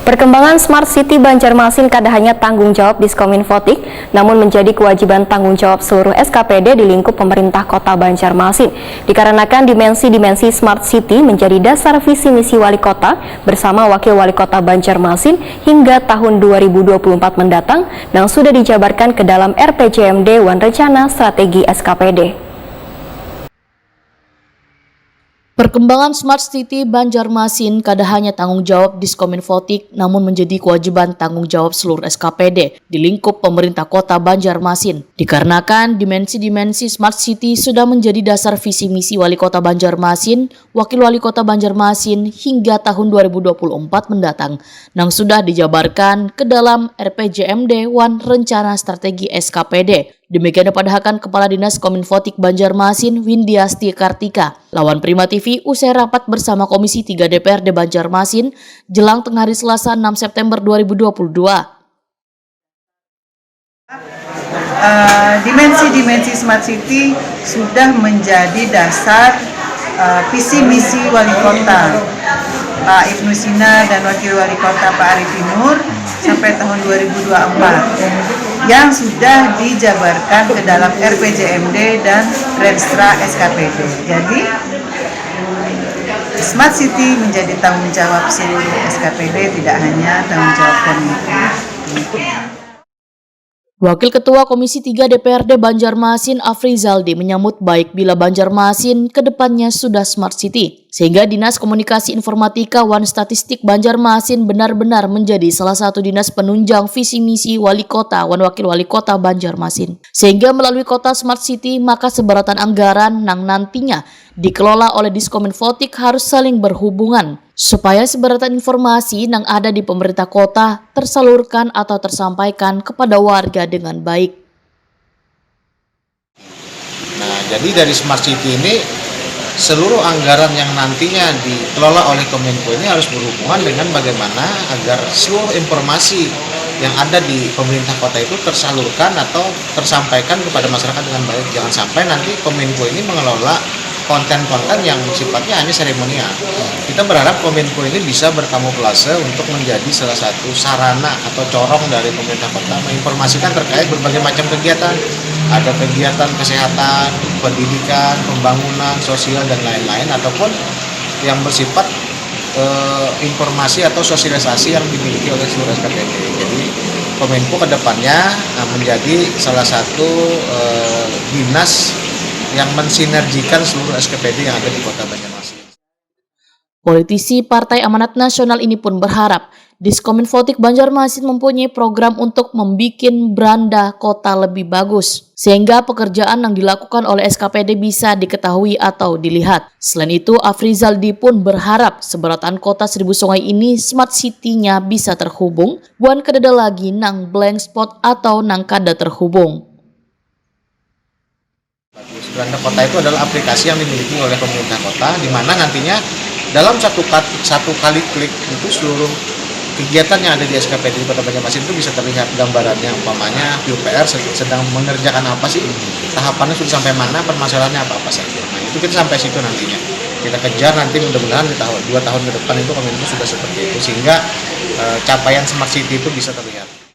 Perkembangan Smart City Banjarmasin kada hanya tanggung jawab Diskominfotik, namun menjadi kewajiban tanggung jawab seluruh SKPD di lingkup pemerintah kota Banjarmasin. Dikarenakan dimensi-dimensi Smart City menjadi dasar visi misi wali kota bersama wakil wali kota Banjarmasin hingga tahun 2024 mendatang yang sudah dijabarkan ke dalam RPJMD Wan Rencana Strategi SKPD. Perkembangan Smart City Banjarmasin kada hanya tanggung jawab Diskominfotik, namun menjadi kewajiban tanggung jawab seluruh SKPD di lingkup pemerintah kota Banjarmasin. Dikarenakan dimensi-dimensi Smart City sudah menjadi dasar visi misi wali kota Banjarmasin, wakil wali kota Banjarmasin hingga tahun 2024 mendatang, yang sudah dijabarkan ke dalam RPJMD Wan Rencana Strategi SKPD. Demikian dipadahkan Kepala Dinas Kominfotik Banjarmasin Windiasti Kartika. Lawan Prima TV usai rapat bersama Komisi 3 DPRD Banjarmasin jelang tengah hari Selasa 6 September 2022. Dimensi-dimensi Smart City sudah menjadi dasar visi misi wali kota Pak Ibnu Sina dan wakil wali kota Pak Arifin Nur sampai tahun 2024 yang sudah dijabarkan ke dalam RPJMD dan Renstra SKPD. Jadi Smart City menjadi tanggung jawab seluruh SKPD, tidak hanya tanggung jawab Kominfo. Wakil Ketua Komisi 3 DPRD Banjarmasin Afri Zaldi menyambut baik bila Banjarmasin kedepannya sudah Smart City, sehingga Dinas Komunikasi Informatika Wan Statistik Banjarmasin benar-benar menjadi salah satu dinas penunjang visi misi wali kota wan wakil wali kota Banjarmasin. Sehingga melalui kota Smart City maka sebaratan anggaran yang nantinya dikelola oleh Diskominfotik harus saling berhubungan, supaya sebaratan informasi yang ada di pemerintah kota tersalurkan atau tersampaikan kepada warga dengan baik. Nah, jadi dari Smart City ini seluruh anggaran yang nantinya dikelola oleh Kominfo ini harus berhubungan dengan bagaimana agar seluruh informasi yang ada di pemerintah kota itu tersalurkan atau tersampaikan kepada masyarakat dengan baik. Jangan sampai nanti Kominfo ini mengelola konten-konten yang sifatnya hanya seremonial. Kita berharap Kominfo ini bisa berkamuflase untuk menjadi salah satu sarana atau corong dari pemerintah kota menginformasikan terkait berbagai macam kegiatan. Ada kegiatan kesehatan, pendidikan, pembangunan, sosial, dan lain-lain, ataupun yang bersifat informasi atau sosialisasi yang dimiliki oleh seluruh SKPD. Jadi Kominfo kedepannya menjadi salah satu dinas yang mensinergikan seluruh SKPD yang ada di kota Banjarmasin. Politisi Partai Amanat Nasional ini pun berharap Diskominfotik Banjarmasin mempunyai program untuk membuat beranda kota lebih bagus, sehingga pekerjaan yang dilakukan oleh SKPD bisa diketahui atau dilihat. Selain itu, Afri Zaldi pun berharap sebaratan kota Seribu Sungai ini Smart City-nya bisa terhubung, bukan kedada lagi nang blank spot atau nang kada terhubung. Beranda kota itu adalah aplikasi yang dimiliki oleh pemerintah kota, di mana nantinya dalam satu kali klik itu seluruh kegiatan yang ada di SKPD di Kota Banjarmasin itu bisa terlihat gambarannya, umpamanya PUPR sedang mengerjakan apa sih, tahapannya sudah sampai mana, permasalahannya apa saja. Nah, itu kita sampai situ nantinya. Kita kejar nanti mudah-mudahan di 2 tahun ke depan itu Kominfo sudah seperti itu, sehingga capaian Smart City itu bisa terlihat.